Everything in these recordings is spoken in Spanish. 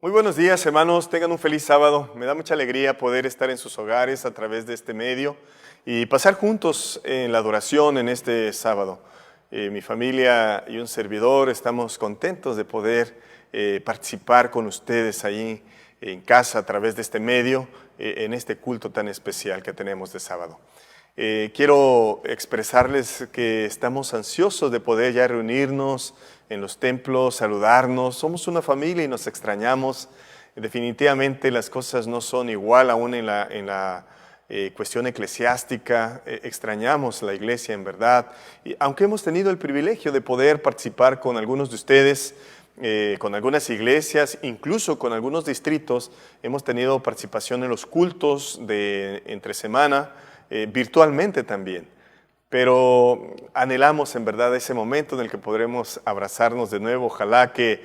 Muy buenos días, hermanos. Tengan un feliz sábado. Me da mucha alegría poder estar en sus hogares a través de este medio y pasar juntos en la adoración en este sábado. Mi familia y un servidor estamos contentos de poder participar con ustedes ahí en casa a través de este medio en este culto tan especial que tenemos de sábado. Quiero expresarles que estamos ansiosos de poder ya reunirnos en los templos, saludarnos. Somos una familia y nos extrañamos. Definitivamente las cosas no son igual aún en la cuestión eclesiástica. Extrañamos la iglesia en verdad. Y aunque hemos tenido el privilegio de poder participar con algunos de ustedes, con algunas iglesias, incluso con algunos distritos, hemos tenido participación en los cultos de entre semana, virtualmente también. Pero anhelamos en verdad ese momento en el que podremos abrazarnos de nuevo. Ojalá que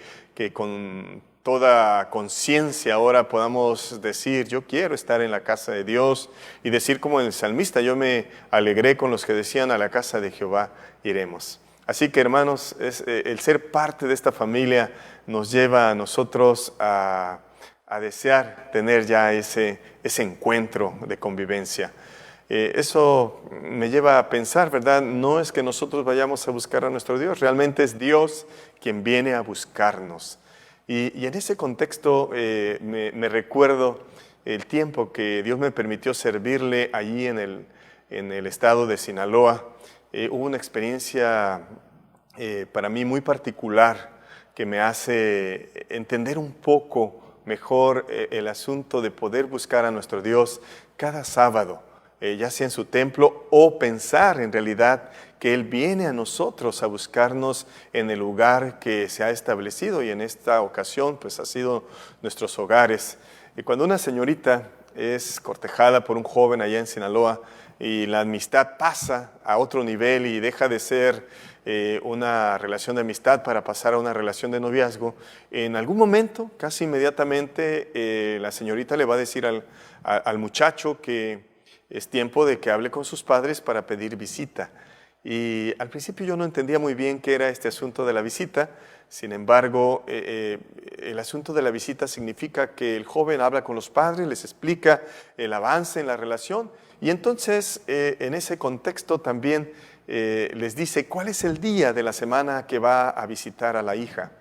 con toda conciencia ahora podamos decir, yo quiero estar en la casa de Dios, y decir como el salmista, yo me alegré con los que decían, a la casa de Jehová iremos. Así que, hermanos, el ser parte de esta familia nos lleva a nosotros a desear tener ya ese encuentro de convivencia. Eso me lleva a pensar, ¿verdad? No es que nosotros vayamos a buscar a nuestro Dios, realmente es Dios quien viene a buscarnos. Y en ese contexto me recuerdo el tiempo que Dios me permitió servirle allí en el estado de Sinaloa. Hubo una experiencia para mí muy particular que me hace entender un poco mejor el asunto de poder buscar a nuestro Dios cada sábado. Ya sea en su templo, o pensar en realidad que Él viene a nosotros a buscarnos en el lugar que se ha establecido, y en esta ocasión pues ha sido nuestros hogares. Y cuando una señorita es cortejada por un joven allá en Sinaloa y la amistad pasa a otro nivel y deja de ser una relación de amistad para pasar a una relación de noviazgo, en algún momento, casi inmediatamente, la señorita le va a decir al muchacho que es tiempo de que hable con sus padres para pedir visita. Y al principio yo no entendía muy bien qué era este asunto de la visita. Sin embargo, el asunto de la visita significa que el joven habla con los padres, les explica el avance en la relación, y entonces en ese contexto también les dice cuál es el día de la semana que va a visitar a la hija.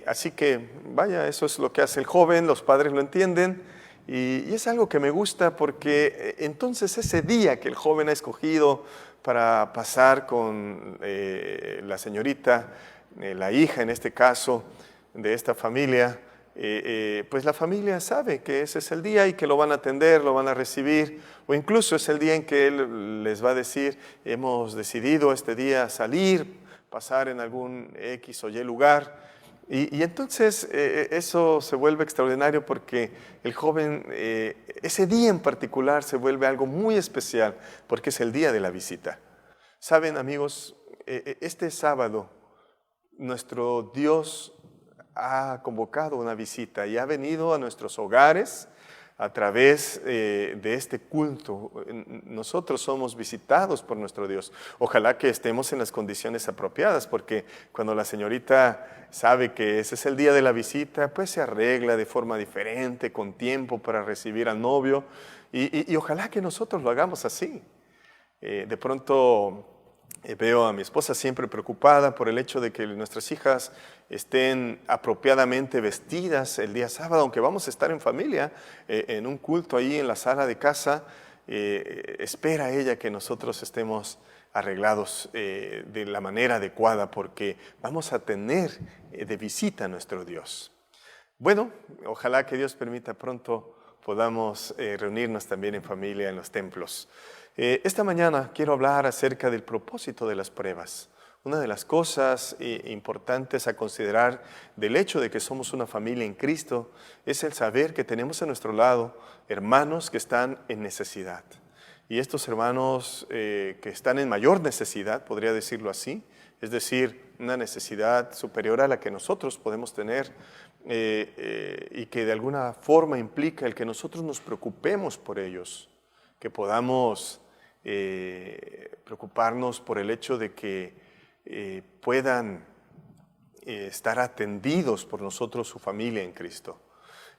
Así que, vaya, eso es lo que hace el joven, los padres lo entienden. Y es algo que me gusta porque entonces ese día que el joven ha escogido para pasar con la señorita, la hija en este caso, de esta familia, pues la familia sabe que ese es el día y que lo van a atender, lo van a recibir, o incluso es el día en que él les va a decir, hemos decidido este día salir, pasar en algún X o Y lugar. Y entonces eso se vuelve extraordinario porque el joven, ese día en particular se vuelve algo muy especial porque es el día de la visita. Saben, amigos, este sábado nuestro Dios ha convocado una visita y ha venido a nuestros hogares a través de este culto. Nosotros somos visitados por nuestro Dios. Ojalá que estemos en las condiciones apropiadas, porque cuando la señorita sabe que ese es el día de la visita, pues se arregla de forma diferente, con tiempo para recibir al novio, y ojalá que nosotros lo hagamos así. De pronto veo a mi esposa siempre preocupada por el hecho de que nuestras hijas estén apropiadamente vestidas el día sábado, aunque vamos a estar en familia, en un culto ahí en la sala de casa. Espera ella que nosotros estemos arreglados de la manera adecuada, porque vamos a tener de visita a nuestro Dios. Bueno, ojalá que Dios permita pronto podamos reunirnos también en familia en los templos. Esta mañana quiero hablar acerca del propósito de las pruebas. Una de las cosas importantes a considerar del hecho de que somos una familia en Cristo es el saber que tenemos a nuestro lado hermanos que están en necesidad. Y estos hermanos que están en mayor necesidad, podría decirlo así, es decir, una necesidad superior a la que nosotros podemos tener, y que de alguna forma implica el que nosotros nos preocupemos por ellos, que podamos preocuparnos por el hecho de que puedan estar atendidos por nosotros, su familia en Cristo.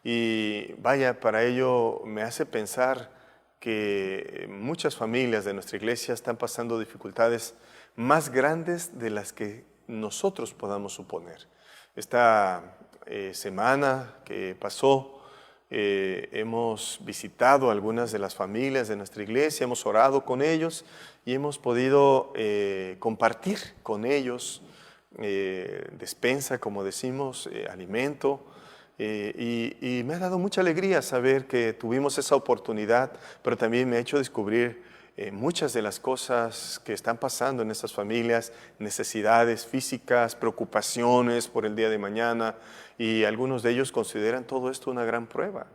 Y vaya, para ello me hace pensar que muchas familias de nuestra iglesia están pasando dificultades más grandes de las que nosotros podamos suponer. Esta semana que pasó, hemos visitado algunas de las familias de nuestra iglesia, hemos orado con ellos y hemos podido compartir con ellos despensa, como decimos, alimento. Y me ha dado mucha alegría saber que tuvimos esa oportunidad, pero también me ha hecho descubrir muchas de las cosas que están pasando en estas familias, necesidades físicas, preocupaciones por el día de mañana, y algunos de ellos consideran todo esto una gran prueba.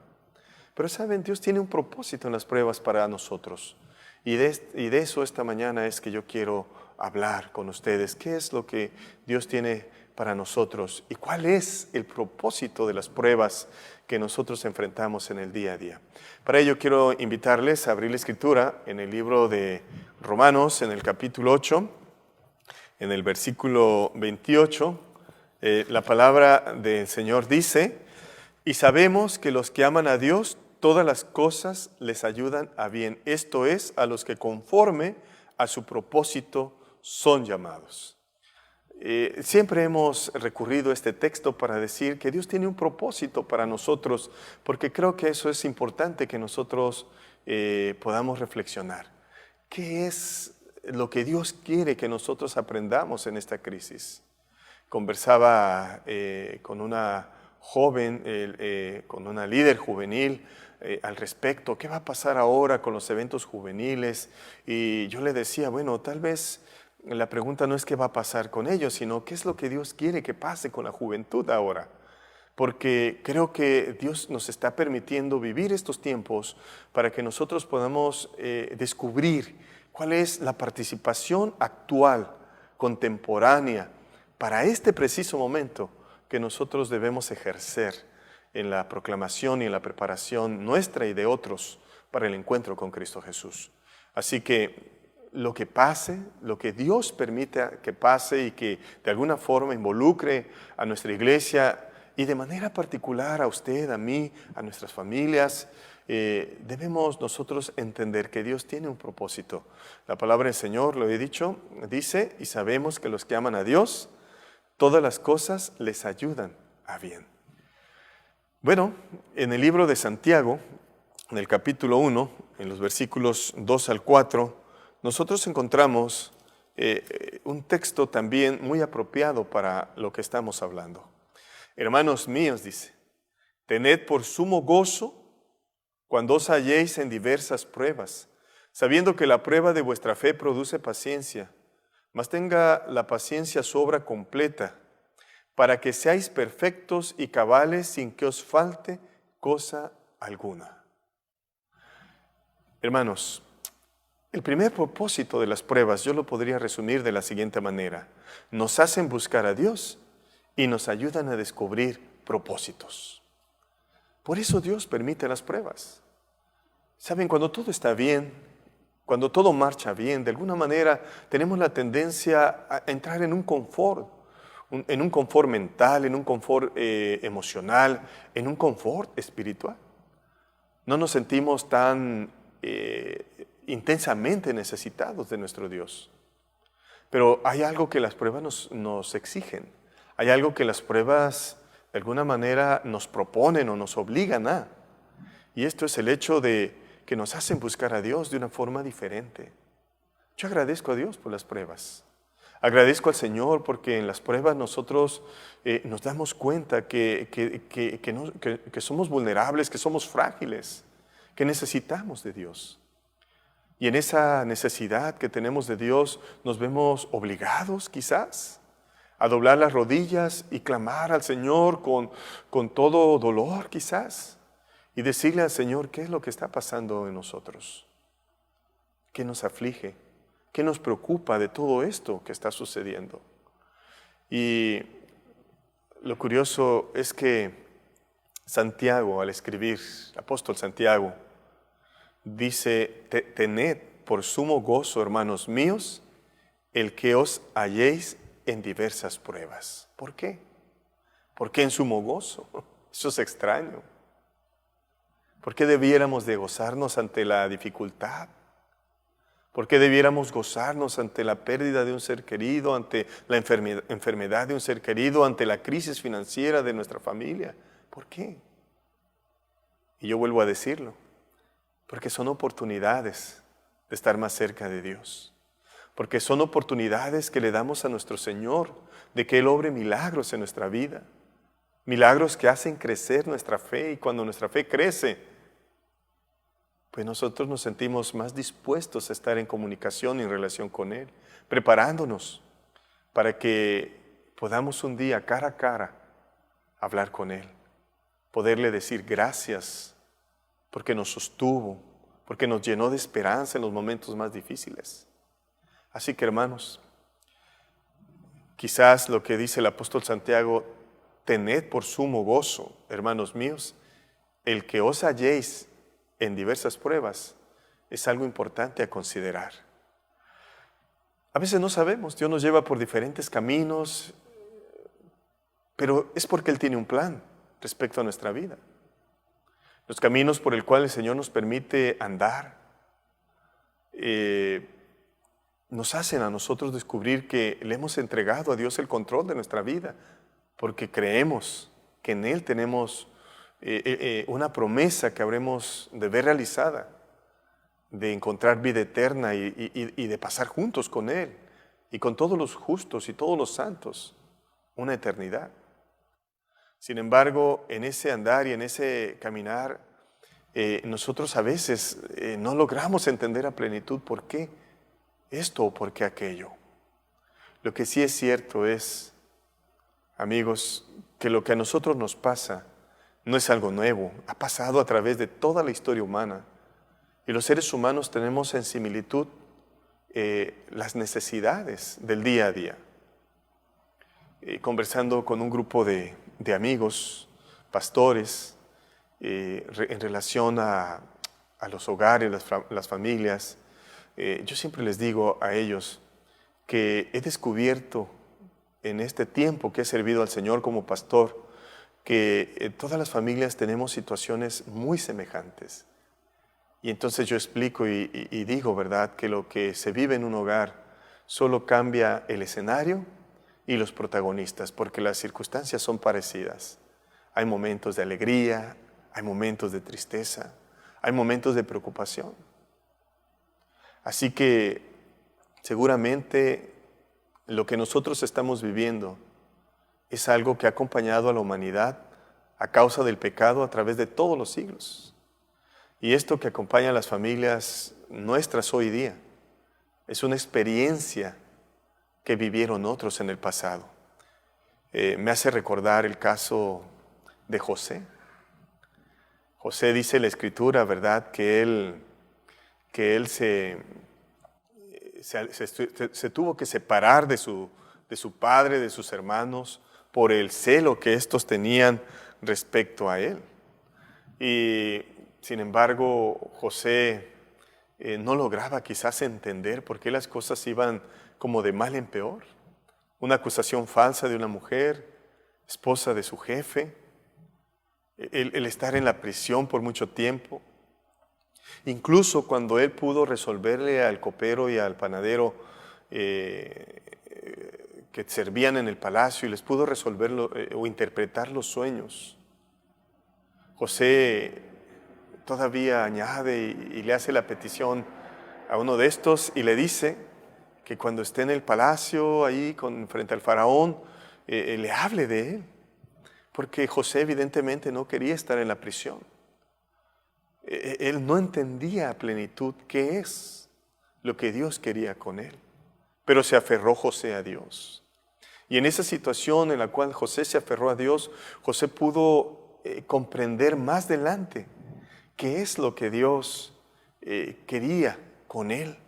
Pero saben, Dios tiene un propósito en las pruebas para nosotros, y de eso esta mañana es que yo quiero hablar con ustedes. ¿Qué es lo que Dios tiene para nosotros y cuál es el propósito de las pruebas que nosotros enfrentamos en el día a día? Para ello quiero invitarles a abrir la escritura en el libro de Romanos, en el capítulo 8, en el versículo 28. La palabra del Señor dice: y sabemos que los que aman a Dios, todas las cosas les ayudan a bien. Esto es, a los que conforme a su propósito son llamados. Siempre hemos recurrido a este texto para decir que Dios tiene un propósito para nosotros, porque creo que eso es importante que nosotros podamos reflexionar. ¿Qué es lo que Dios quiere que nosotros aprendamos en esta crisis? Conversaba con una joven, con una líder juvenil al respecto. ¿Qué va a pasar ahora con los eventos juveniles? Y yo le decía, bueno, tal vez la pregunta no es qué va a pasar con ellos, sino qué es lo que Dios quiere que pase con la juventud ahora. Porque creo que Dios nos está permitiendo vivir estos tiempos para que nosotros podamos descubrir cuál es la participación actual, contemporánea, para este preciso momento que nosotros debemos ejercer en la proclamación y en la preparación nuestra y de otros para el encuentro con Cristo Jesús. Así que lo que pase, lo que Dios permita que pase y que de alguna forma involucre a nuestra iglesia y de manera particular a usted, a mí, a nuestras familias, debemos nosotros entender que Dios tiene un propósito. La palabra del Señor, lo he dicho, dice: y sabemos que los que aman a Dios, todas las cosas les ayudan a bien. Bueno, en el libro de Santiago, en el capítulo 1, en los versículos 2 al 4, nosotros encontramos un texto también muy apropiado para lo que estamos hablando. Hermanos míos, dice: tened por sumo gozo cuando os halléis en diversas pruebas, sabiendo que la prueba de vuestra fe produce paciencia, mas tenga la paciencia su obra completa, para que seáis perfectos y cabales sin que os falte cosa alguna. Hermanos, el primer propósito de las pruebas yo lo podría resumir de la siguiente manera: nos hacen buscar a Dios y nos ayudan a descubrir propósitos. Por eso Dios permite las pruebas. Saben, cuando todo está bien, cuando todo marcha bien, de alguna manera tenemos la tendencia a entrar en un confort mental, en un confort emocional, en un confort espiritual. No nos sentimos tan intensamente necesitados de nuestro Dios. Pero hay algo que las pruebas nos exigen. Hay algo que las pruebas de alguna manera nos proponen o nos obligan a. Y esto es el hecho de que nos hacen buscar a Dios de una forma diferente. Yo agradezco a Dios por las pruebas. Agradezco al Señor porque en las pruebas nosotros nos damos cuenta que somos vulnerables, que somos frágiles, que necesitamos de Dios. Y en esa necesidad que tenemos de Dios nos vemos obligados quizás a doblar las rodillas y clamar al Señor con todo dolor quizás y decirle al Señor qué es lo que está pasando en nosotros, qué nos aflige, qué nos preocupa de todo esto que está sucediendo. Y lo curioso es que Santiago, al escribir, el apóstol Santiago, dice: tened por sumo gozo, hermanos míos, el que os halléis en diversas pruebas. ¿Por qué? ¿Por qué en sumo gozo? Eso es extraño. ¿Por qué debiéramos de gozarnos ante la dificultad? ¿Por qué debiéramos gozarnos ante la pérdida de un ser querido, ante la enfermedad de un ser querido, ante la crisis financiera de nuestra familia? ¿Por qué? Y yo vuelvo a decirlo, porque son oportunidades de estar más cerca de Dios. Porque son oportunidades que le damos a nuestro Señor, de que Él obre milagros en nuestra vida. Milagros que hacen crecer nuestra fe, y cuando nuestra fe crece, pues nosotros nos sentimos más dispuestos a estar en comunicación y en relación con Él, preparándonos para que podamos un día cara a cara hablar con Él, poderle decir gracias porque nos sostuvo, porque nos llenó de esperanza en los momentos más difíciles. Así que, hermanos, quizás lo que dice el apóstol Santiago, tened por sumo gozo, hermanos míos, el que os halléis en diversas pruebas, es algo importante a considerar. A veces no sabemos, Dios nos lleva por diferentes caminos, pero es porque Él tiene un plan respecto a nuestra vida. Los caminos por el cual el Señor nos permite andar, nos hacen a nosotros descubrir que le hemos entregado a Dios el control de nuestra vida, porque creemos que en Él tenemos una promesa que habremos de ver realizada, de encontrar vida eterna y de pasar juntos con Él y con todos los justos y todos los santos una eternidad. Sin embargo, en ese andar y en ese caminar, nosotros a veces no logramos entender a plenitud por qué esto o por qué aquello. Lo que sí es cierto es, amigos, que lo que a nosotros nos pasa no es algo nuevo, ha pasado a través de toda la historia humana. Y los seres humanos tenemos en similitud las necesidades del día a día. Conversando con un grupo de amigos, pastores, en relación a los hogares, las familias, yo siempre les digo a ellos que he descubierto en este tiempo que he servido al Señor como pastor, que todas las familias tenemos situaciones muy semejantes. Y entonces yo explico y digo, ¿verdad?, que lo que se vive en un hogar solo cambia el escenario y los protagonistas, porque las circunstancias son parecidas. Hay momentos de alegría, hay momentos de tristeza, hay momentos de preocupación. Así que seguramente lo que nosotros estamos viviendo es algo que ha acompañado a la humanidad a causa del pecado a través de todos los siglos. Y esto que acompaña a las familias nuestras hoy día es una experiencia que vivieron otros en el pasado. Me hace recordar el caso de José. José, dice la Escritura, ¿verdad?, que él se tuvo que separar de su padre, de sus hermanos, por el celo que estos tenían respecto a él. Y sin embargo, José no lograba quizás entender por qué las cosas iban como de mal en peor. Una acusación falsa de una mujer, esposa de su jefe, el estar en la prisión por mucho tiempo. Incluso cuando él pudo resolverle al copero y al panadero que servían en el palacio y les pudo resolver o interpretar los sueños, José todavía añade y le hace la petición a uno de estos y le dice que cuando esté en el palacio ahí frente al faraón, le hable de él, porque José evidentemente no quería estar en la prisión. Él no entendía a plenitud qué es lo que Dios quería con él, pero se aferró José a Dios. Y en esa situación en la cual José se aferró a Dios, José pudo comprender más adelante qué es lo que Dios quería con él.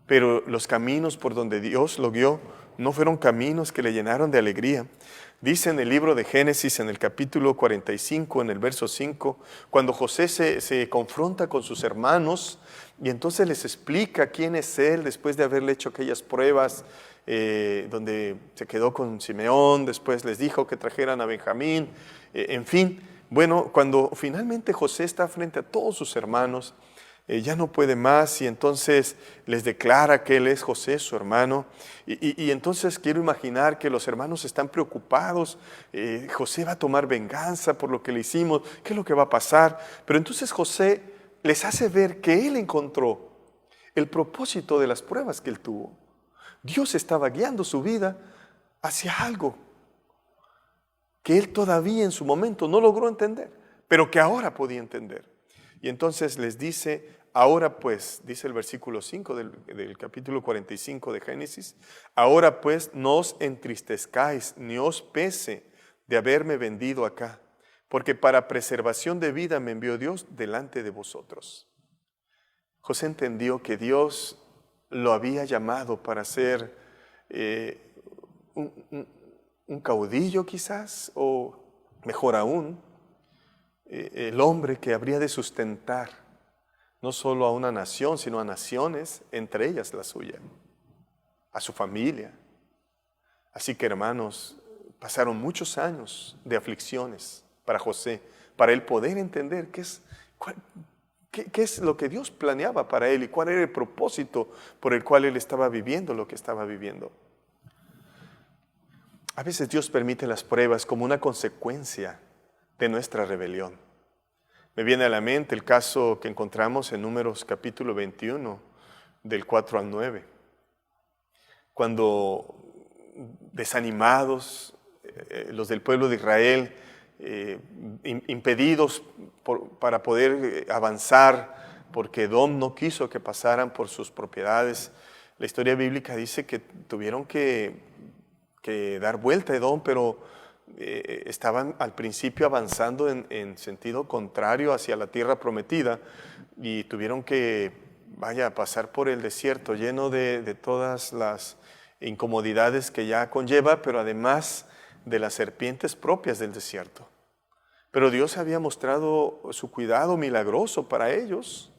Pero los caminos por donde Dios lo guió no fueron caminos que le llenaron de alegría, Dice en el libro de Génesis, en el capítulo 45, en el verso 5, cuando José se confronta con sus hermanos y entonces les explica quién es él después de haberle hecho aquellas pruebas, donde se quedó con Simeón, después les dijo que trajeran a Benjamín, en fin. Bueno, cuando finalmente José está frente a todos sus hermanos, ya no puede más y entonces les declara que él es José, su hermano. Y entonces quiero imaginar que los hermanos están preocupados. José va a tomar venganza por lo que le hicimos. ¿Qué es lo que va a pasar? Pero entonces José les hace ver que él encontró el propósito de las pruebas que él tuvo. Dios estaba guiando su vida hacia algo que él todavía en su momento no logró entender, pero que ahora podía entender. Y entonces les dice, ahora pues, dice el versículo 5 del capítulo 45 de Génesis, ahora pues no os entristezcáis ni os pese de haberme vendido acá, porque para preservación de vida me envió Dios delante de vosotros. José entendió que Dios lo había llamado para ser un caudillo quizás, o mejor aún, el hombre que habría de sustentar no solo a una nación, sino a naciones, entre ellas la suya, a su familia. Así que, hermanos, pasaron muchos años de aflicciones para José, para él poder entender qué es lo que Dios planeaba para él y cuál era el propósito por el cual él estaba viviendo lo que estaba viviendo. A veces Dios permite las pruebas como una consecuencia de nuestra rebelión. Me viene a la mente el caso que encontramos en Números capítulo 21, del 4 al 9. Cuando desanimados, los del pueblo de Israel, impedidos para poder avanzar, porque Edom no quiso que pasaran por sus propiedades. La historia bíblica dice que tuvieron que dar vuelta a Edom, pero estaban al principio avanzando en sentido contrario hacia la tierra prometida y tuvieron que pasar por el desierto lleno de todas las incomodidades que ya conlleva, pero además de las serpientes propias del desierto. Pero Dios había mostrado su cuidado milagroso para ellos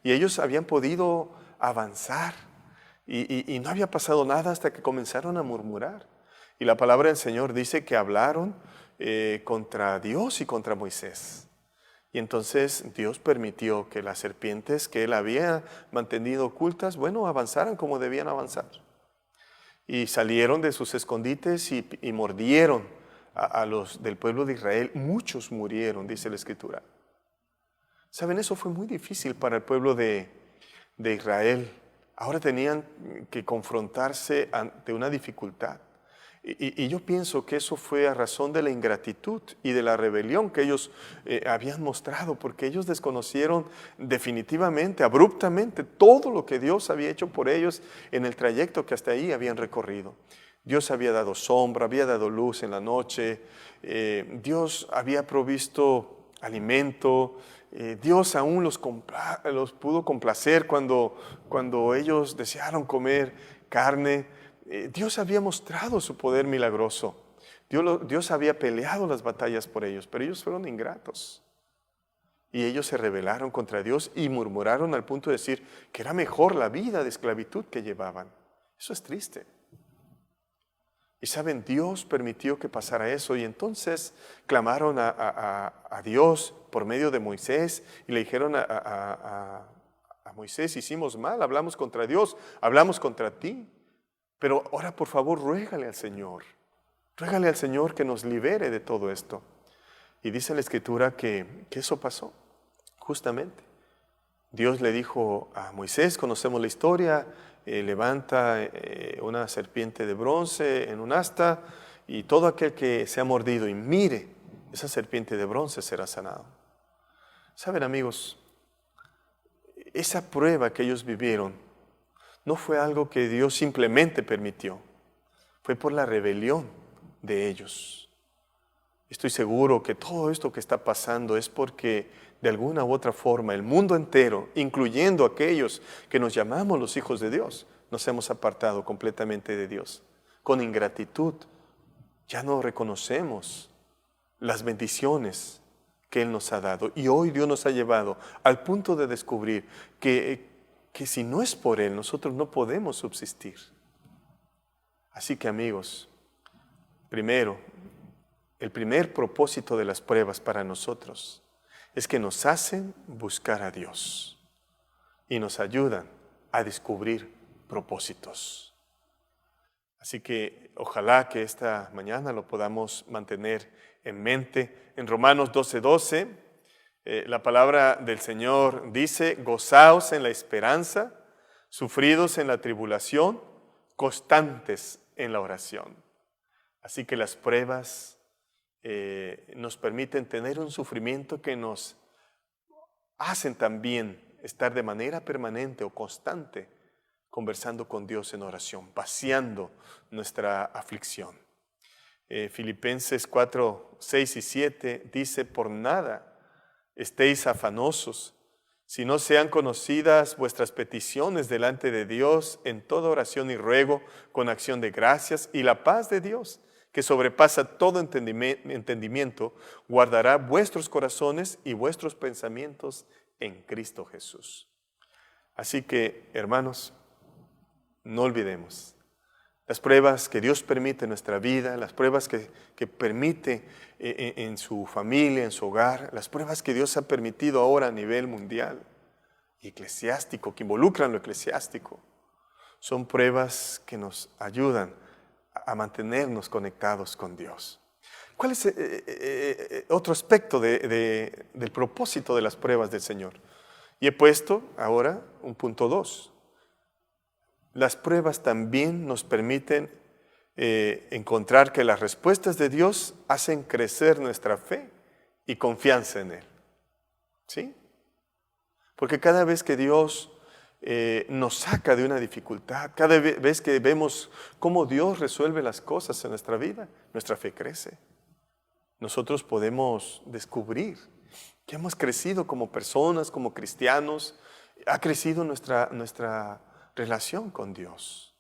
y ellos habían podido avanzar y no había pasado nada hasta que comenzaron a murmurar. Y la palabra del Señor dice que hablaron contra Dios y contra Moisés. Y entonces Dios permitió que las serpientes que él había mantenido ocultas, avanzaran como debían avanzar. Y salieron de sus escondites y mordieron a los del pueblo de Israel. Muchos murieron, dice la Escritura. ¿Saben? Eso fue muy difícil para el pueblo de Israel. Ahora tenían que confrontarse ante una dificultad. Y yo pienso que eso fue a razón de la ingratitud y de la rebelión que ellos habían mostrado, porque ellos desconocieron definitivamente, abruptamente, todo lo que Dios había hecho por ellos en el trayecto que hasta ahí habían recorrido. Dios había dado sombra, había dado luz en la noche, Dios había provisto alimento, Dios aún los pudo complacer cuando ellos desearon comer carne. Dios había mostrado su poder milagroso. Dios había peleado las batallas por ellos, pero ellos fueron ingratos. Y ellos se rebelaron contra Dios y murmuraron al punto de decir que era mejor la vida de esclavitud que llevaban. Eso es triste. Y saben, Dios permitió que pasara eso y entonces clamaron a Dios por medio de Moisés y le dijeron a Moisés, hicimos mal, hablamos contra Dios, hablamos contra ti. Pero ahora, por favor, ruégale al Señor que nos libere de todo esto. Y dice la Escritura que eso pasó, justamente. Dios le dijo a Moisés, conocemos la historia, levanta una serpiente de bronce en un asta y todo aquel que se ha mordido y mire esa serpiente de bronce será sanado. Saben, amigos, esa prueba que ellos vivieron no fue algo que Dios simplemente permitió, fue por la rebelión de ellos. Estoy seguro que todo esto que está pasando es porque de alguna u otra forma el mundo entero, incluyendo aquellos que nos llamamos los hijos de Dios, nos hemos apartado completamente de Dios, con ingratitud, ya no reconocemos las bendiciones que Él nos ha dado. Y hoy Dios nos ha llevado al punto de descubrir que si no es por Él, nosotros no podemos subsistir. Así que, amigos, primero, el primer propósito de las pruebas para nosotros es que nos hacen buscar a Dios y nos ayudan a descubrir propósitos. Así que ojalá que esta mañana lo podamos mantener en mente. En Romanos 12:12, la palabra del Señor dice: gozaos en la esperanza, sufridos en la tribulación, constantes en la oración. Así que las pruebas nos permiten tener un sufrimiento que nos hacen también estar de manera permanente o constante conversando con Dios en oración, vaciando nuestra aflicción. Filipenses 4:6 y 7 dice: por nada estéis afanosos, si no sean conocidas vuestras peticiones delante de Dios en toda oración y ruego con acción de gracias, y la paz de Dios, que sobrepasa todo entendimiento, guardará vuestros corazones y vuestros pensamientos en Cristo Jesús. Así que, hermanos, no olvidemos las pruebas que Dios permite en nuestra vida, las pruebas que permite en su familia, en su hogar, las pruebas que Dios ha permitido ahora a nivel mundial y eclesiástico, que involucran lo eclesiástico. Son pruebas que nos ayudan a mantenernos conectados con Dios. ¿Cuál es otro aspecto del propósito de las pruebas del Señor? Y he puesto ahora un punto 2. Las pruebas también nos permiten encontrar que las respuestas de Dios hacen crecer nuestra fe y confianza en Él. ¿Sí? Porque cada vez que Dios nos saca de una dificultad, cada vez que vemos cómo Dios resuelve las cosas en nuestra vida, nuestra fe crece. Nosotros podemos descubrir que hemos crecido como personas, como cristianos, ha crecido nuestra relación con Dios.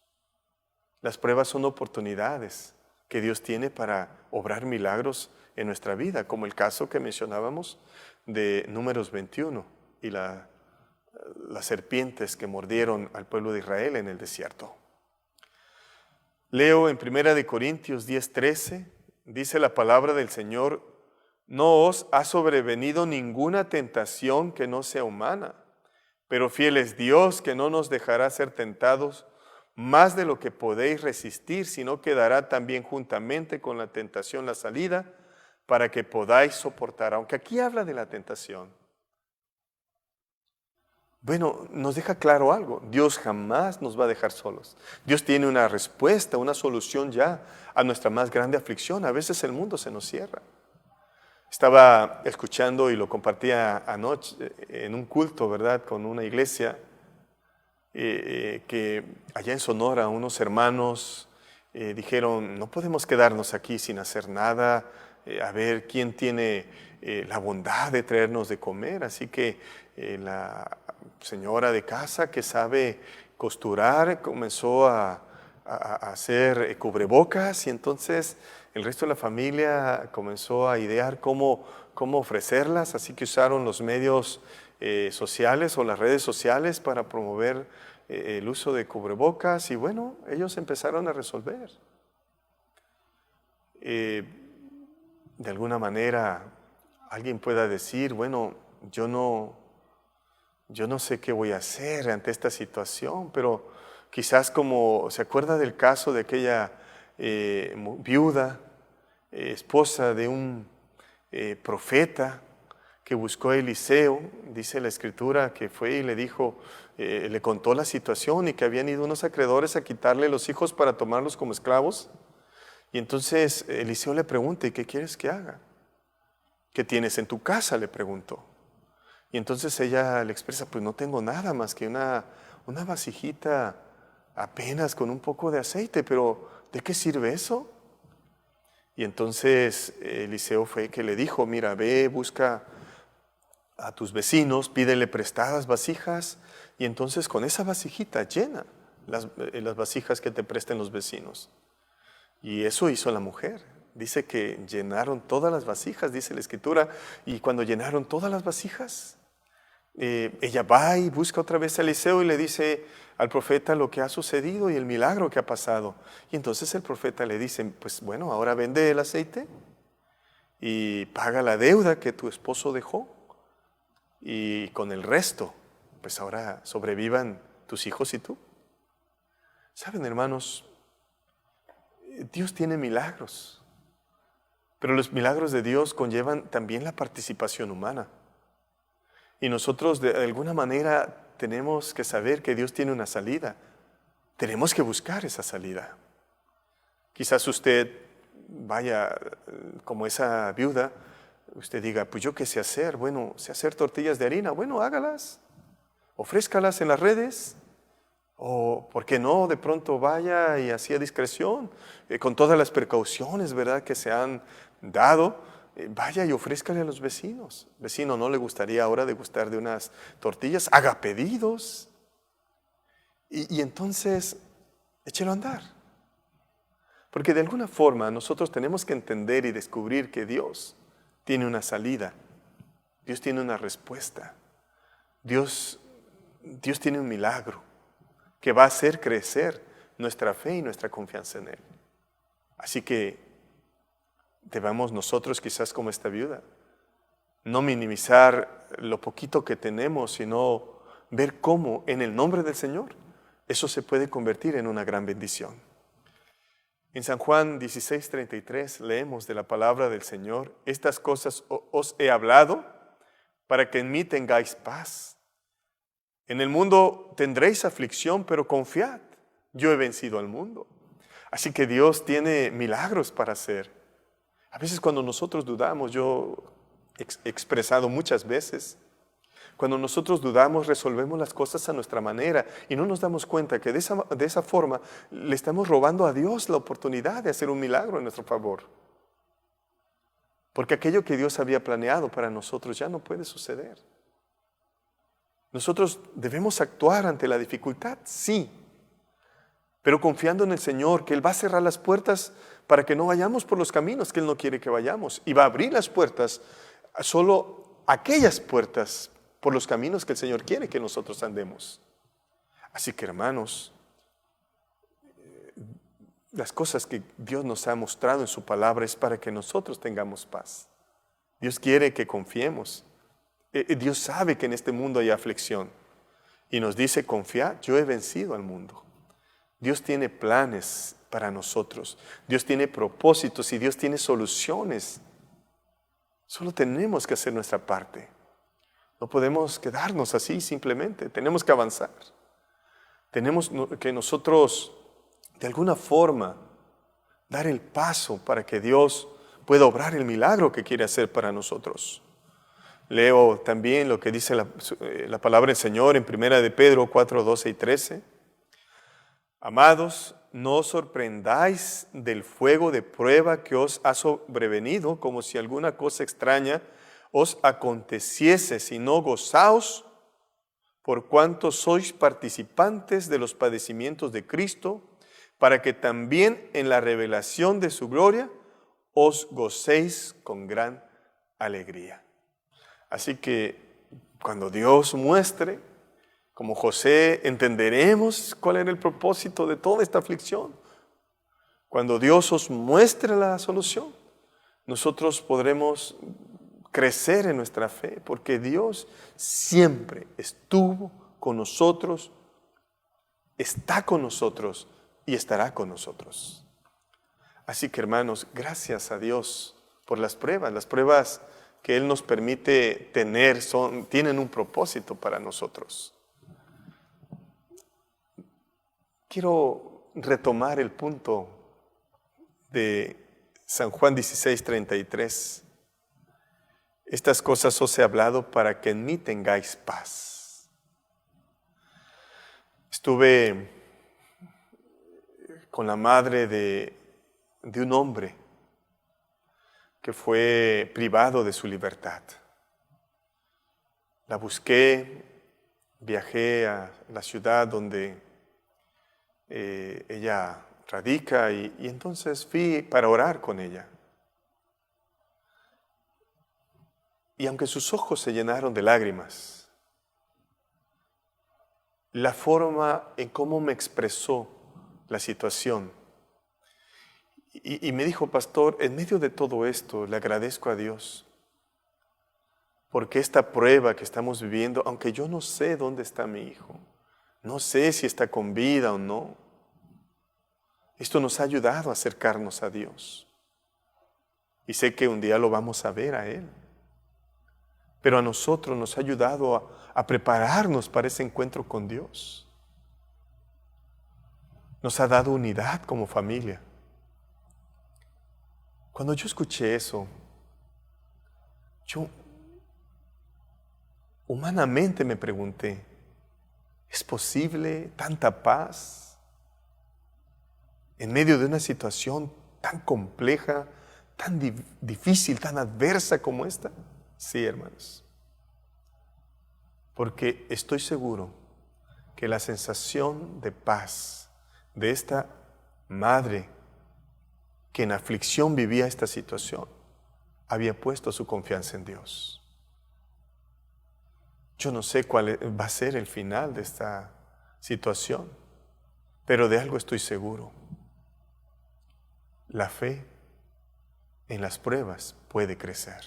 Las pruebas son oportunidades que Dios tiene para obrar milagros en nuestra vida, como el caso que mencionábamos de Números 21 y las serpientes que mordieron al pueblo de Israel en el desierto. Leo en 1 Corintios 10:13, dice la palabra del Señor: no os ha sobrevenido ninguna tentación que no sea humana, pero fiel es Dios, que no nos dejará ser tentados más de lo que podéis resistir, sino que dará también juntamente con la tentación la salida para que podáis soportar. Aunque aquí habla de la tentación, bueno, nos deja claro algo: Dios jamás nos va a dejar solos. Dios tiene una respuesta, una solución ya a nuestra más grande aflicción. A veces el mundo se nos cierra. Estaba escuchando y lo compartía anoche en un culto, ¿verdad?, con una iglesia que allá en Sonora unos hermanos dijeron: no podemos quedarnos aquí sin hacer nada, a ver quién tiene la bondad de traernos de comer. Así que la señora de casa que sabe costurar comenzó a hacer cubrebocas, y entonces el resto de la familia comenzó a idear cómo ofrecerlas, así que usaron los medios sociales o las redes sociales para promover el uso de cubrebocas, y bueno, ellos empezaron a resolver. De alguna manera alguien pueda decir: bueno, yo no sé qué voy a hacer ante esta situación, pero quizás, como se acuerda del caso de aquella viuda, esposa de un profeta que buscó a Eliseo, dice la Escritura que fue y le dijo, le contó la situación y que habían ido unos acreedores a quitarle los hijos para tomarlos como esclavos. Y entonces Eliseo le pregunta: ¿y qué quieres que haga? ¿Qué tienes en tu casa?, le preguntó. Y entonces ella le expresa: pues no tengo nada más que una vasijita apenas con un poco de aceite, pero ¿de qué sirve eso? Y entonces Eliseo fue que le dijo: mira, ve, busca a tus vecinos, pídele prestadas vasijas, y entonces con esa vasijita llena las vasijas que te presten los vecinos. Y eso hizo la mujer. Dice que llenaron todas las vasijas, dice la Escritura, y cuando llenaron todas las vasijas, ella va y busca otra vez a Eliseo y le dice al profeta lo que ha sucedido y el milagro que ha pasado. Y entonces el profeta le dice, pues bueno, ahora vende el aceite y paga la deuda que tu esposo dejó, y con el resto, pues ahora sobrevivan tus hijos y tú. ¿Saben, hermanos? Dios tiene milagros, pero los milagros de Dios conllevan también la participación humana. Y nosotros de alguna manera tenemos que saber que Dios tiene una salida. Tenemos que buscar esa salida. Quizás usted vaya como esa viuda, usted diga, pues yo qué sé hacer. Bueno, sé hacer tortillas de harina. Bueno, hágalas, ofrézcalas en las redes. O, ¿por qué no? De pronto vaya y así a discreción, con todas las precauciones, ¿verdad?, que se han dado, vaya y ofrézcale a los vecinos. Vecino, ¿no le gustaría ahora degustar de unas tortillas? Haga pedidos. Y entonces, échelo a andar. Porque de alguna forma nosotros tenemos que entender y descubrir que Dios tiene una salida. Dios tiene una respuesta. Dios tiene un milagro que va a hacer crecer nuestra fe y nuestra confianza en Él. Así que debamos nosotros, quizás como esta viuda, no minimizar lo poquito que tenemos, sino ver cómo en el nombre del Señor eso se puede convertir en una gran bendición. En San Juan 16:33 leemos de la palabra del Señor: estas cosas os he hablado para que en mí tengáis paz. En el mundo tendréis aflicción, pero confiad, yo he vencido al mundo. Así que Dios tiene milagros para hacer. A veces cuando nosotros dudamos, yo he expresado muchas veces, cuando nosotros dudamos resolvemos las cosas a nuestra manera y no nos damos cuenta que de esa forma le estamos robando a Dios la oportunidad de hacer un milagro en nuestro favor. Porque aquello que Dios había planeado para nosotros ya no puede suceder. Nosotros debemos actuar ante la dificultad, sí, pero confiando en el Señor, que Él va a cerrar las puertas para que no vayamos por los caminos que Él no quiere que vayamos, y va a abrir las puertas, solo aquellas puertas por los caminos que el Señor quiere que nosotros andemos. Así que, hermanos, las cosas que Dios nos ha mostrado en su palabra es para que nosotros tengamos paz. Dios quiere que confiemos. Dios sabe que en este mundo hay aflicción y nos dice: confía, yo he vencido al mundo. Dios tiene planes para nosotros, Dios tiene propósitos y Dios tiene soluciones. Solo tenemos que hacer nuestra parte. No podemos quedarnos así simplemente, tenemos que avanzar. Tenemos que nosotros de alguna forma dar el paso para que Dios pueda obrar el milagro que quiere hacer para nosotros. Leo también lo que dice la palabra del Señor en 1 de Pedro 4, 12 y 13. Amados, no os sorprendáis del fuego de prueba que os ha sobrevenido, como si alguna cosa extraña os aconteciese, sino gozaos por cuanto sois participantes de los padecimientos de Cristo, para que también en la revelación de su gloria os gocéis con gran alegría. Así que cuando Dios muestre, como José, entenderemos cuál era el propósito de toda esta aflicción. Cuando Dios os muestre la solución, nosotros podremos crecer en nuestra fe, porque Dios siempre estuvo con nosotros, está con nosotros y estará con nosotros. Así que, hermanos, gracias a Dios por las pruebas que Él nos permite tener tienen un propósito para nosotros. Quiero retomar el punto de San Juan 16:33. Estas cosas os he hablado para que en mí tengáis paz. Estuve con la madre de un hombre que fue privado de su libertad. La busqué, viajé a la ciudad donde ella radica y entonces fui para orar con ella. Y aunque sus ojos se llenaron de lágrimas, la forma en cómo me expresó la situación, y me dijo: pastor, en medio de todo esto le agradezco a Dios, porque esta prueba que estamos viviendo, aunque yo no sé dónde está mi hijo, no sé si está con vida o no, esto nos ha ayudado a acercarnos a Dios. Y sé que un día lo vamos a ver a Él. Pero a nosotros nos ha ayudado a prepararnos para ese encuentro con Dios. Nos ha dado unidad como familia. Cuando yo escuché eso, yo humanamente me pregunté: ¿es posible tanta paz en medio de una situación tan compleja, tan difícil, tan adversa como esta? Sí, hermanos. Porque estoy seguro que la sensación de paz de esta madre que en aflicción vivía esta situación había puesto su confianza en Dios. Yo no sé cuál va a ser el final de esta situación, pero de algo estoy seguro: la fe en las pruebas puede crecer.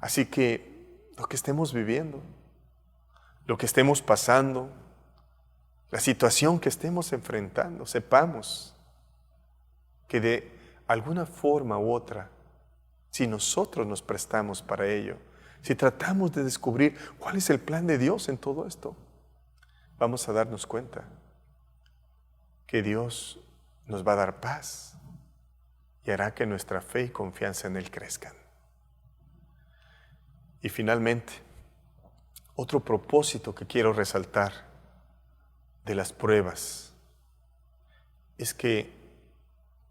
Así que lo que estemos viviendo, lo que estemos pasando, la situación que estemos enfrentando, sepamos que de alguna forma u otra, si nosotros nos prestamos para ello, si tratamos de descubrir cuál es el plan de Dios en todo esto, vamos a darnos cuenta que Dios nos va a dar paz y hará que nuestra fe y confianza en Él crezcan. Y finalmente, otro propósito que quiero resaltar de las pruebas es que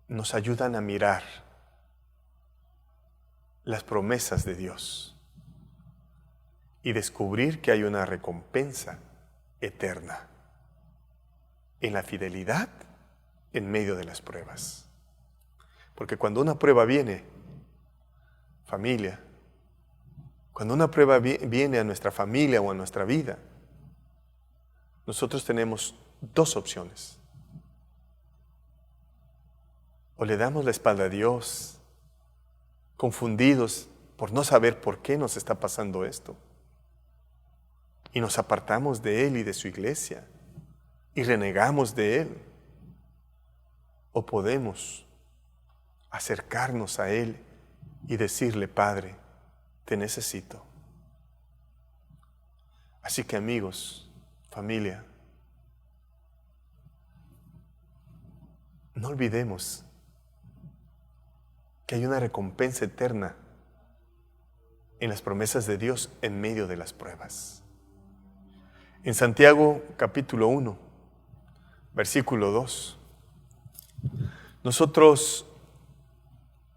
nos ayudan a mirar las promesas de Dios y descubrir que hay una recompensa eterna en la fidelidad en medio de las pruebas. Porque cuando una prueba viene, familia, cuando una prueba viene a nuestra familia o a nuestra vida, nosotros tenemos dos opciones. O le damos la espalda a Dios, confundidos por no saber por qué nos está pasando esto, y nos apartamos de Él y de su iglesia, y renegamos de Él. O podemos acercarnos a Él y decirle: Padre, te necesito. Así que, amigos, familia, no olvidemos que hay una recompensa eterna en las promesas de Dios en medio de las pruebas. En Santiago capítulo 1, versículo 2, nosotros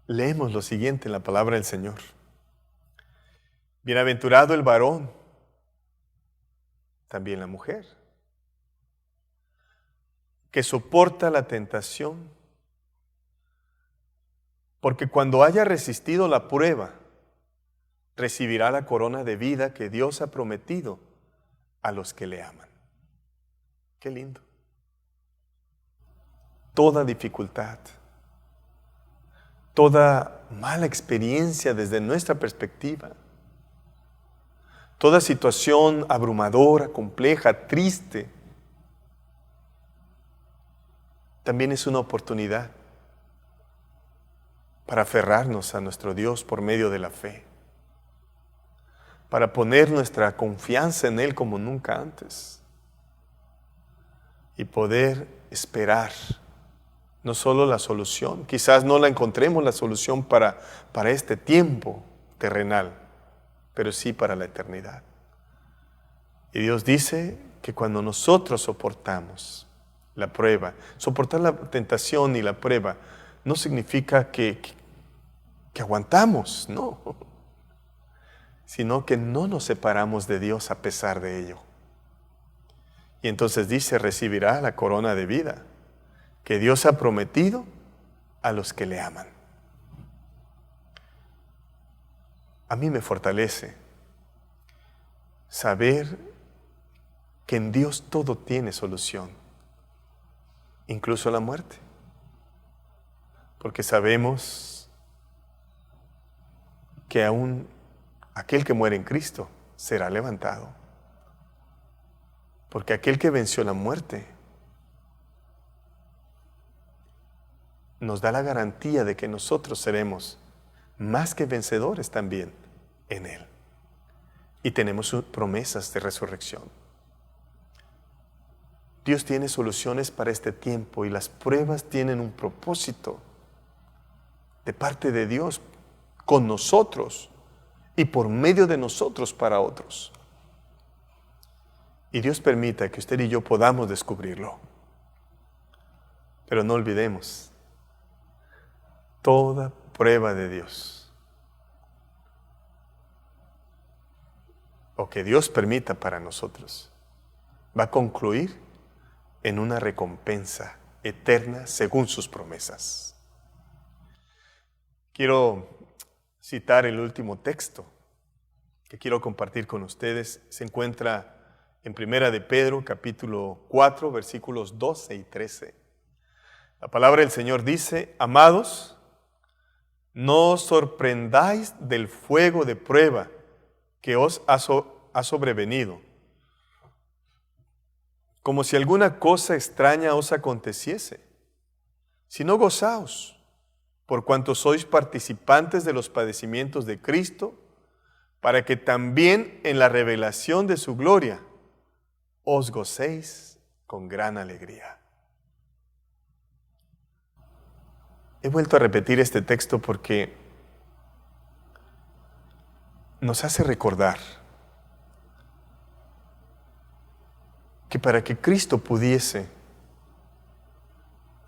leemos lo siguiente en la palabra del Señor: bienaventurado el varón, también la mujer, que soporta la tentación, porque cuando haya resistido la prueba, recibirá la corona de vida que Dios ha prometido a los que le aman. Qué lindo. Toda dificultad, toda mala experiencia desde nuestra perspectiva, toda situación abrumadora, compleja, triste, también es una oportunidad para aferrarnos a nuestro Dios por medio de la fe, para poner nuestra confianza en Él como nunca antes y poder esperar no solo la solución, quizás no la encontremos la solución para este tiempo terrenal, pero sí para la eternidad. Y Dios dice que cuando nosotros soportamos la prueba, soportar la tentación y la prueba, no significa que aguantamos, no, sino que no nos separamos de Dios a pesar de ello. Y entonces dice: recibirá la corona de vida que Dios ha prometido a los que le aman. a mí me fortalece saber que en Dios todo tiene solución, incluso la muerte. Porque sabemos que aún aquel que muere en Cristo será levantado. Porque aquel que venció la muerte nos da la garantía de que nosotros seremos más que vencedores también en Él. Y tenemos promesas de resurrección. Dios tiene soluciones para este tiempo y las pruebas tienen un propósito de parte de Dios con nosotros y por medio de nosotros para otros. Y Dios permita que usted y yo podamos descubrirlo. Pero no olvidemos, toda prueba de Dios, o que Dios permita para nosotros, va a concluir en una recompensa eterna según sus promesas. Quiero citar el último texto que quiero compartir con ustedes. Se encuentra en Primera de Pedro, capítulo 4, versículos 12 y 13. La palabra del Señor dice: amados, no os sorprendáis del fuego de prueba que os ha sobrevenido, como si alguna cosa extraña os aconteciese, sino gozaos, por cuanto sois participantes de los padecimientos de Cristo, para que también en la revelación de su gloria os gocéis con gran alegría. He vuelto a repetir este texto porque nos hace recordar que para que Cristo pudiese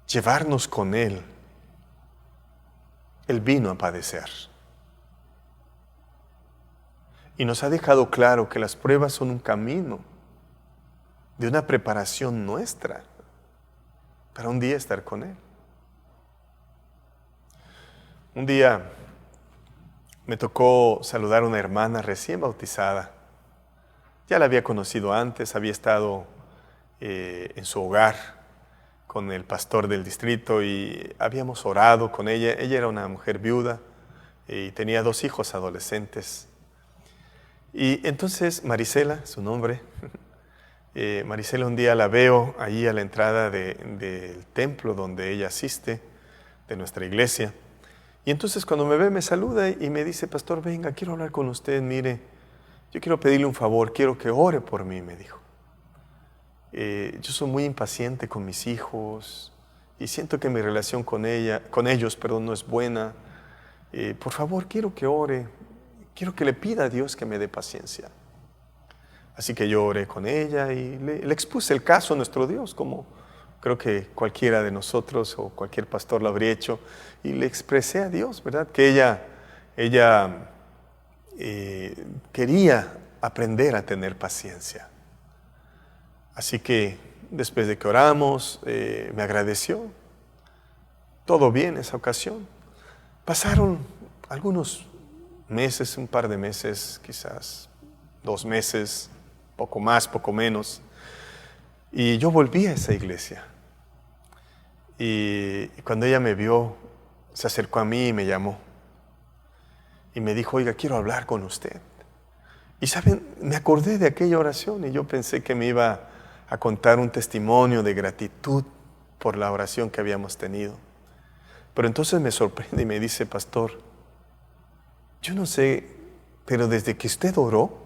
llevarnos con Él, Él vino a padecer. Y nos ha dejado claro que las pruebas son un camino de una preparación nuestra para un día estar con Él. Un día me tocó saludar a una hermana recién bautizada. Ya la había conocido antes, había estado en su hogar con el pastor del distrito y habíamos orado con ella. Ella era una mujer viuda y tenía 2 hijos adolescentes. Y entonces Marisela, su nombre, Marisela, un día la veo allí a la entrada del templo donde ella asiste, de nuestra iglesia. Y entonces cuando me ve me saluda y me dice: pastor, venga, quiero hablar con usted, mire, yo quiero pedirle un favor, quiero que ore por mí, me dijo. Yo soy muy impaciente con mis hijos y siento que mi relación con ellos, no es buena. Por favor, quiero que ore, quiero que le pida a Dios que me dé paciencia. Así que yo oré con ella y le expuse el caso a nuestro Dios, como creo que cualquiera de nosotros o cualquier pastor lo habría hecho, y le expresé a Dios, ¿verdad? Que ella quería aprender a tener paciencia. Así que después de que oramos, me agradeció. Todo bien esa ocasión. Pasaron algunos meses, un par de meses, quizás 2 meses, poco más, poco menos. Y yo volví a esa iglesia. Y cuando ella me vio, se acercó a mí y me llamó. Y me dijo: oiga, quiero hablar con usted. Y saben, me acordé de aquella oración y yo pensé que me iba a contar un testimonio de gratitud por la oración que habíamos tenido. Pero entonces me sorprende y me dice: pastor, yo no sé, pero desde que usted oró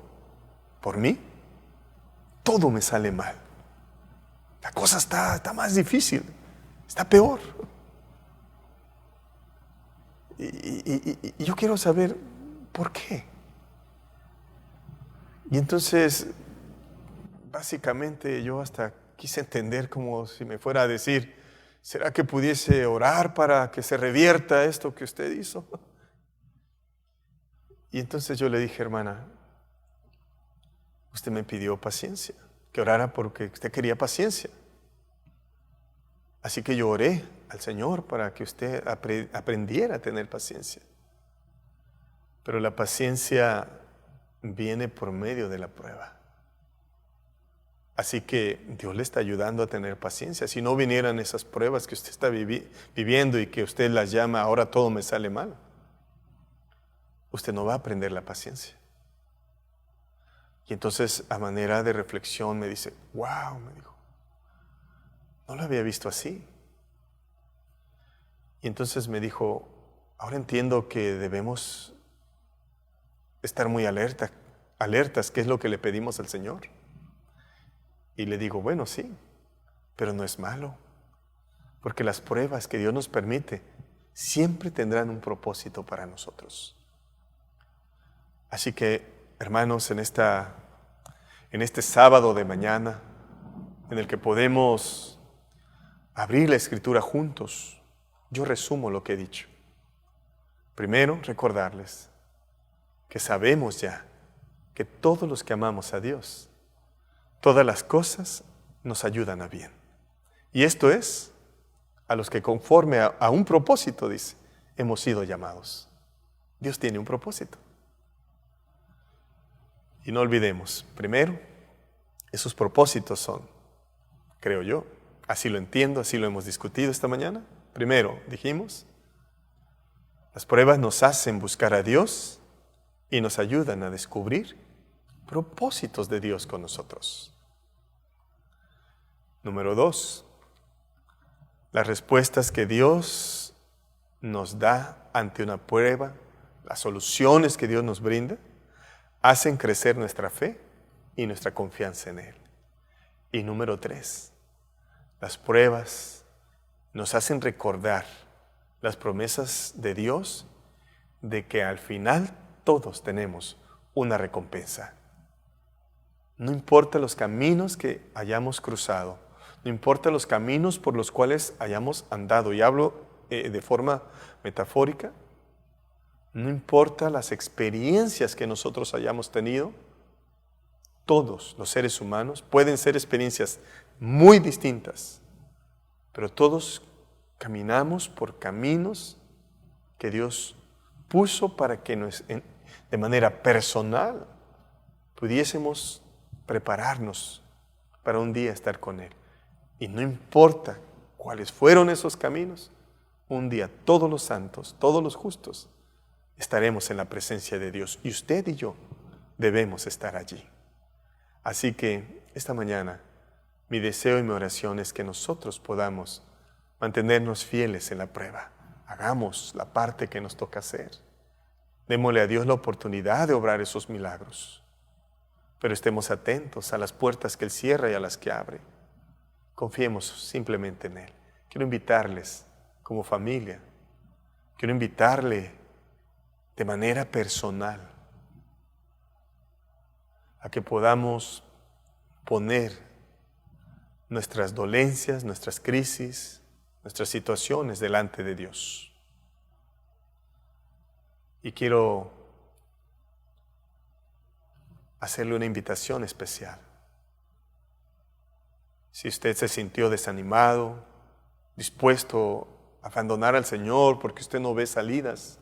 por mí, todo me sale mal. La cosa está más difícil, está peor. Y yo quiero saber por qué. Y entonces, básicamente yo hasta quise entender, como si me fuera a decir: ¿será que pudiese orar para que se revierta esto que usted hizo? Y entonces yo le dije: hermana, usted me pidió paciencia, que orara porque usted quería paciencia. Así que yo oré al Señor para que usted aprendiera a tener paciencia. Pero la paciencia viene por medio de la prueba. Así que Dios le está ayudando a tener paciencia. Si no vinieran esas pruebas que usted está viviendo y que usted las llama, ahora todo me sale mal, usted no va a aprender la paciencia. Y entonces, a manera de reflexión, me dice, wow, me dijo, no lo había visto así. Y entonces me dijo, ahora entiendo que debemos estar muy alertas, ¿qué es lo que le pedimos al Señor? Y le digo, bueno, sí, pero no es malo, porque las pruebas que Dios nos permite siempre tendrán un propósito para nosotros. Así que, hermanos, en este sábado de mañana, en el que podemos abrir la Escritura juntos, yo resumo lo que he dicho. Primero, recordarles que sabemos ya que todos los que amamos a Dios, todas las cosas nos ayudan a bien. Y esto es a los que conforme a un propósito, dice, hemos sido llamados. Dios tiene un propósito. Y no olvidemos, primero, esos propósitos son, creo yo, así lo entiendo, así lo hemos discutido esta mañana. Primero, dijimos, las pruebas nos hacen buscar a Dios y nos ayudan a descubrir propósitos de Dios con nosotros. Número 2, las respuestas que Dios nos da ante una prueba, las soluciones que Dios nos brinda, hacen crecer nuestra fe y nuestra confianza en Él. Y número 3, las pruebas nos hacen recordar las promesas de Dios de que al final todos tenemos una recompensa. No importa los caminos que hayamos cruzado, no importa los caminos por los cuales hayamos andado, y hablo de forma metafórica, no importa las experiencias que nosotros hayamos tenido, todos los seres humanos pueden ser experiencias muy distintas, pero todos caminamos por caminos que Dios puso para que de manera personal pudiésemos prepararnos para un día estar con Él. Y no importa cuáles fueron esos caminos, un día todos los santos, todos los justos, estaremos en la presencia de Dios. Y usted y yo debemos estar allí. Así que esta mañana mi deseo y mi oración es que nosotros podamos mantenernos fieles en la prueba. Hagamos la parte que nos toca hacer. Démosle a Dios la oportunidad de obrar esos milagros. Pero estemos atentos a las puertas que Él cierra y a las que abre. Confiemos simplemente en Él. Quiero invitarles como familia, quiero invitarle de manera personal a que podamos poner nuestras dolencias, nuestras crisis, nuestras situaciones delante de Dios. Y quiero hacerle una invitación especial. Si usted se sintió desanimado, dispuesto a abandonar al Señor porque usted no ve salidas,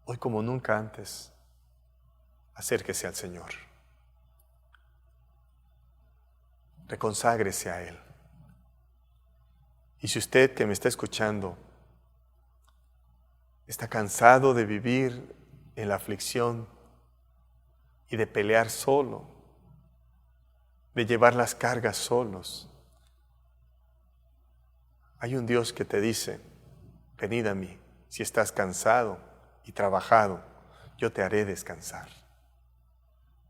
hoy como nunca antes, acérquese al Señor. Reconságrese a Él. Y si usted que me está escuchando está cansado de vivir en la aflicción y de pelear solo, de llevar las cargas solos, hay un Dios que te dice, venid a mí, si estás cansado y trabajado, yo te haré descansar.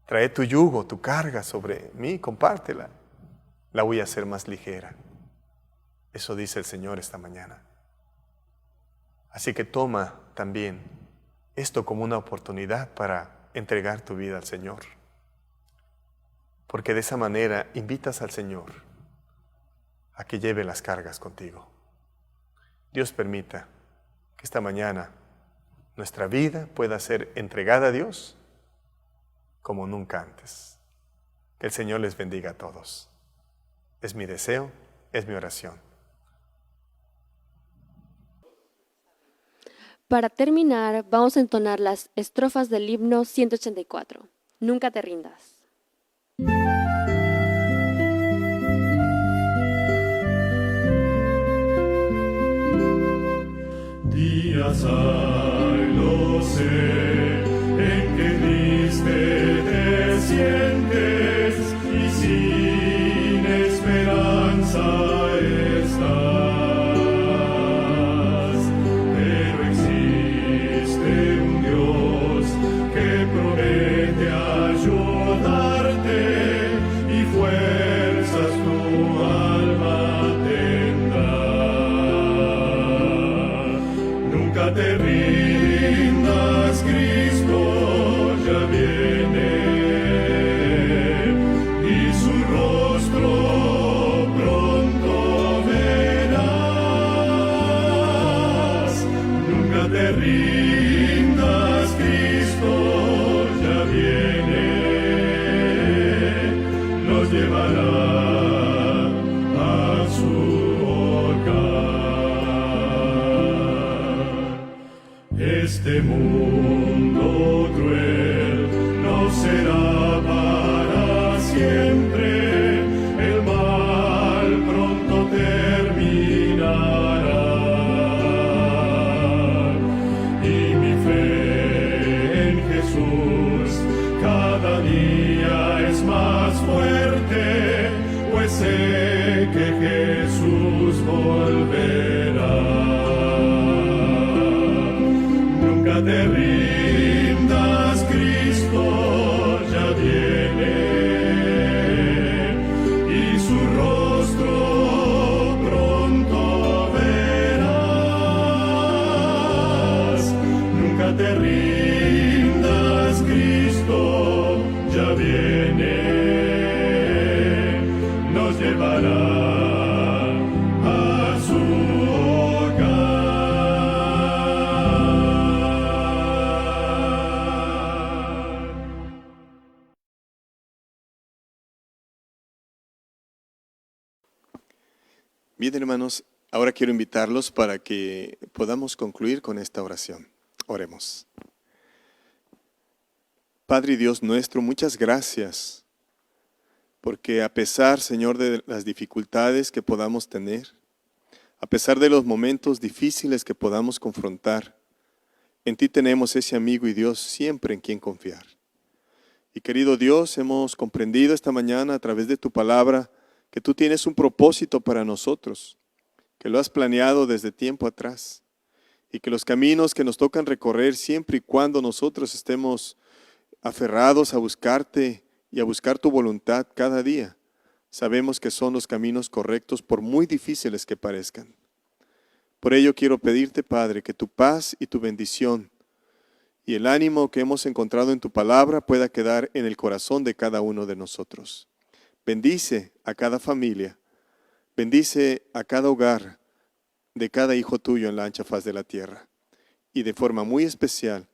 Trae tu yugo, tu carga sobre mí, compártela, la voy a hacer más ligera. Eso dice el Señor esta mañana. Así que toma también esto como una oportunidad para entregar tu vida al Señor. Porque de esa manera invitas al Señor a que lleve las cargas contigo. Dios permita que esta mañana nuestra vida pueda ser entregada a Dios como nunca antes. Que el Señor les bendiga a todos. Es mi deseo, es mi oración. Para terminar, vamos a entonar las estrofas del himno 184. Nunca te rindas. Días hay, lo sé, en que triste te sientes y sin esperanza estás, pero existe un Dios que promete ayudarte y fuerzas tu alma tendrá. Nunca te rindas, Cristo ya viene, y su rostro pronto verás. Nunca te rindas, Cristo ya viene, nos llevará a su Este mundo cruel no será para siempre, el mal pronto terminará. Y mi fe en Jesús cada día es más fuerte, pues sé que Jesús volverá. Nunca te rindas, Cristo ya viene, y su rostro pronto verás. Nunca te rindas, Cristo ya viene, nos llevará a su Bien, hermanos, ahora quiero invitarlos para que podamos concluir con esta oración. Oremos. Padre y Dios nuestro, muchas gracias, porque a pesar, Señor, de las dificultades que podamos tener, a pesar de los momentos difíciles que podamos confrontar, en ti tenemos ese amigo y Dios siempre en quien confiar. Y querido Dios, hemos comprendido esta mañana a través de tu palabra que tú tienes un propósito para nosotros, que lo has planeado desde tiempo atrás, y que los caminos que nos tocan recorrer siempre y cuando nosotros estemos aferrados a buscarte y a buscar tu voluntad cada día, sabemos que son los caminos correctos por muy difíciles que parezcan. Por ello quiero pedirte, Padre, que tu paz y tu bendición y el ánimo que hemos encontrado en tu palabra pueda quedar en el corazón de cada uno de nosotros. Bendice a cada familia, bendice a cada hogar de cada hijo tuyo en la ancha faz de la tierra, y de forma muy especial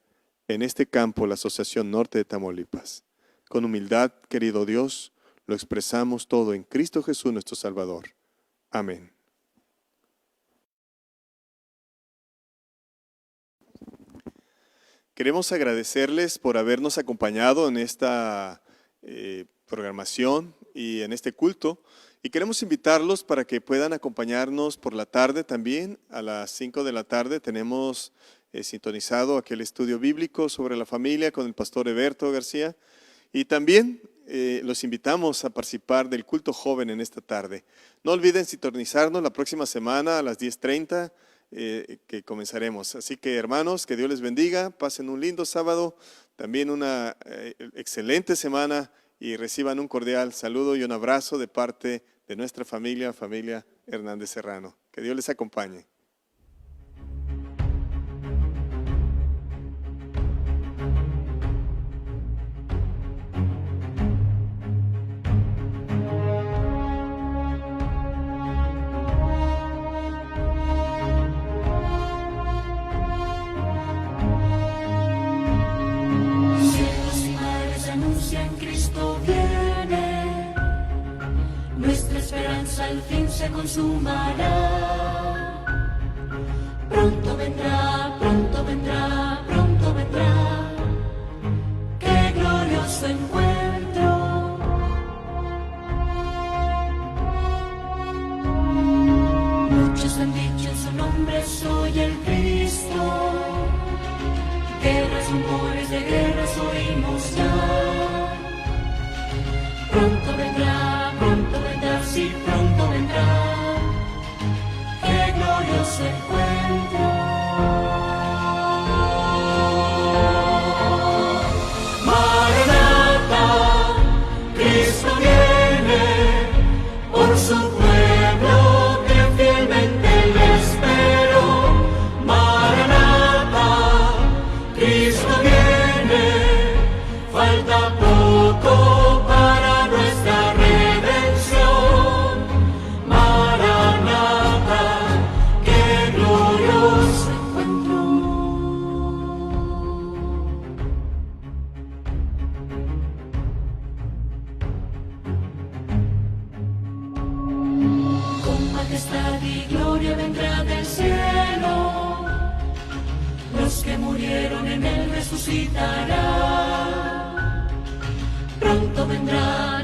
en este campo, la Asociación Norte de Tamaulipas. Con humildad, querido Dios, lo expresamos todo en Cristo Jesús nuestro Salvador. Amén. Queremos agradecerles por habernos acompañado en esta programación y en este culto, y queremos invitarlos para que puedan acompañarnos por la tarde también. A las 5 de la tarde tenemos sintonizado aquel estudio bíblico sobre la familia con el pastor Eberto García, y también los invitamos a participar del culto joven en esta tarde. No olviden sintonizarnos la próxima semana a las 10:30 que comenzaremos. Así que, hermanos, que Dios les bendiga, pasen un lindo sábado, también una excelente semana, y reciban un cordial saludo y un abrazo de parte de nuestra familia Hernández Serrano. Que Dios les acompañe. Al fin se consumará. Pronto vendrá, pronto vendrá. dicho en su nombre, soy el Cristo. Guerras, rumores de guerras oímos ya. Pronto vendrá, sí, pronto vendrá. Qué glorioso encuentro. Maranata, Cristo viene por su pueblo que fielmente le espero. Maranata, Cristo viene, falta poco para nuestra redención. Maranata, qué glorioso encuentro. Con majestad y gloria vendrá del cielo. Los que murieron en él resucitarán. Pronto vendrá.